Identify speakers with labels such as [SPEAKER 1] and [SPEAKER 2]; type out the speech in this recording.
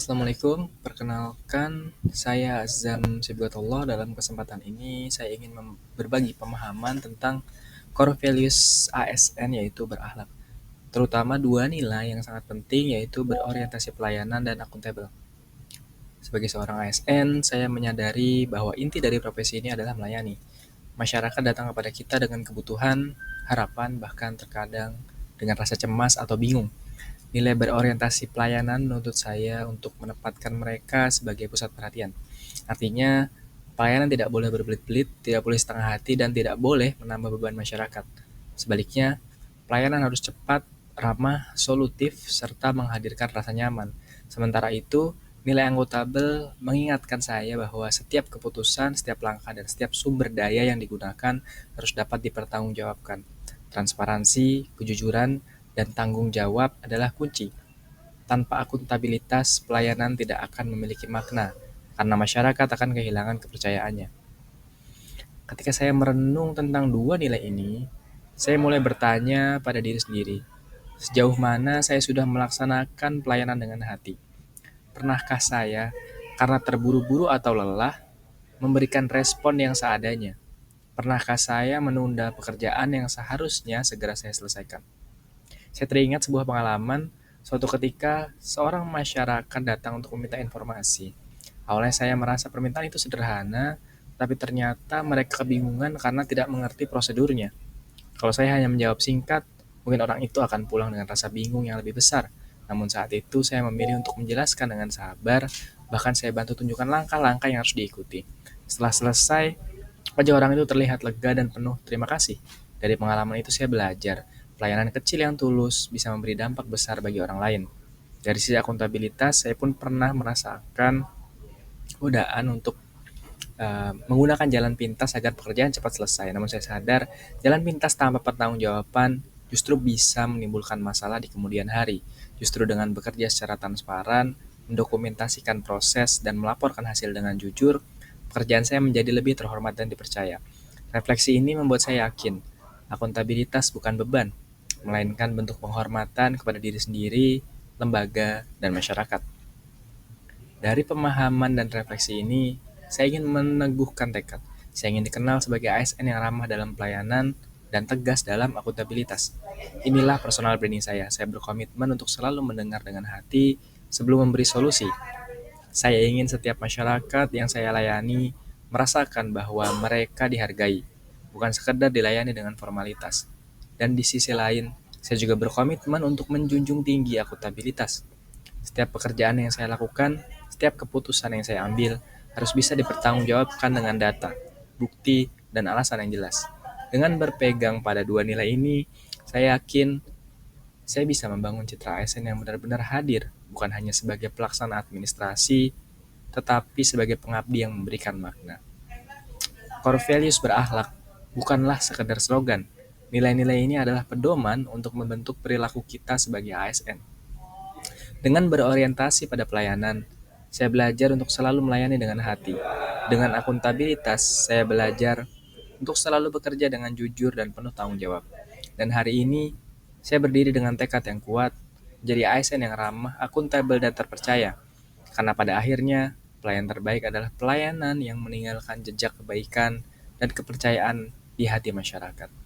[SPEAKER 1] Assalamualaikum. Perkenalkan, saya Azam Sibghatullah. Dalam kesempatan ini, saya ingin berbagi pemahaman tentang core values ASN, yaitu berakhlak. Terutama dua nilai yang sangat penting, yaitu berorientasi pelayanan dan akuntabel. Sebagai seorang ASN, saya menyadari bahwa inti dari profesi ini adalah melayani. Masyarakat datang kepada kita dengan kebutuhan, harapan, bahkan terkadang dengan rasa cemas atau bingung. Nilai berorientasi pelayanan menuntut saya untuk menempatkan mereka sebagai pusat perhatian. Artinya, pelayanan tidak boleh berbelit-belit, tidak boleh setengah hati, dan tidak boleh menambah beban masyarakat. Sebaliknya, pelayanan harus cepat, ramah, solutif, serta menghadirkan rasa nyaman. Sementara itu, nilai anggotabel mengingatkan saya bahwa setiap keputusan, setiap langkah, dan setiap sumber daya yang digunakan harus dapat dipertanggungjawabkan. Transparansi, kejujuran, dan tanggung jawab adalah kunci. Tanpa akuntabilitas, pelayanan tidak akan memiliki makna, karena masyarakat akan kehilangan kepercayaannya. Ketika saya merenung tentang dua nilai ini, saya mulai bertanya pada diri sendiri, sejauh mana saya sudah melaksanakan pelayanan dengan hati? Pernahkah saya, karena terburu-buru atau lelah, memberikan respon yang seadanya? Pernahkah saya menunda pekerjaan yang seharusnya segera saya selesaikan? Saya teringat sebuah pengalaman, suatu ketika seorang masyarakat datang untuk meminta informasi. Awalnya saya merasa permintaan itu sederhana, tapi ternyata mereka kebingungan karena tidak mengerti prosedurnya. Kalau saya hanya menjawab singkat, mungkin orang itu akan pulang dengan rasa bingung yang lebih besar. Namun saat itu saya memilih untuk menjelaskan dengan sabar, bahkan saya bantu tunjukkan langkah-langkah yang harus diikuti. Setelah selesai, wajah orang itu terlihat lega dan penuh terima kasih. Dari pengalaman itu saya belajar, pelayanan kecil yang tulus bisa memberi dampak besar bagi orang lain. Dari sisi akuntabilitas, saya pun pernah merasakan godaan untuk menggunakan jalan pintas agar pekerjaan cepat selesai. Namun saya sadar, jalan pintas tanpa pertanggungjawaban justru bisa menimbulkan masalah di kemudian hari. Justru dengan bekerja secara transparan, mendokumentasikan proses, dan melaporkan hasil dengan jujur, pekerjaan saya menjadi lebih terhormat dan dipercaya. Refleksi ini membuat saya yakin, akuntabilitas bukan beban, melainkan bentuk penghormatan kepada diri sendiri, lembaga, dan masyarakat. Dari pemahaman dan refleksi ini, saya ingin meneguhkan tekad. Saya ingin dikenal sebagai ASN yang ramah dalam pelayanan dan tegas dalam akuntabilitas. Inilah personal branding saya. Saya berkomitmen untuk selalu mendengar dengan hati sebelum memberi solusi. Saya ingin setiap masyarakat yang saya layani merasakan bahwa mereka dihargai, bukan sekedar dilayani dengan formalitas. Dan di sisi lain, saya juga berkomitmen untuk menjunjung tinggi akuntabilitas. Setiap pekerjaan yang saya lakukan, setiap keputusan yang saya ambil, harus bisa dipertanggungjawabkan dengan data, bukti, dan alasan yang jelas. Dengan berpegang pada dua nilai ini, saya yakin saya bisa membangun citra ASN yang benar-benar hadir, bukan hanya sebagai pelaksana administrasi, tetapi sebagai pengabdi yang memberikan makna. Core values berakhlak bukanlah sekedar slogan. Nilai-nilai ini adalah pedoman untuk membentuk perilaku kita sebagai ASN. Dengan berorientasi pada pelayanan, saya belajar untuk selalu melayani dengan hati. Dengan akuntabilitas, saya belajar untuk selalu bekerja dengan jujur dan penuh tanggung jawab. Dan hari ini, saya berdiri dengan tekad yang kuat, jadi ASN yang ramah, akuntabel, dan terpercaya. Karena pada akhirnya, pelayan terbaik adalah pelayanan yang meninggalkan jejak kebaikan dan kepercayaan di hati masyarakat.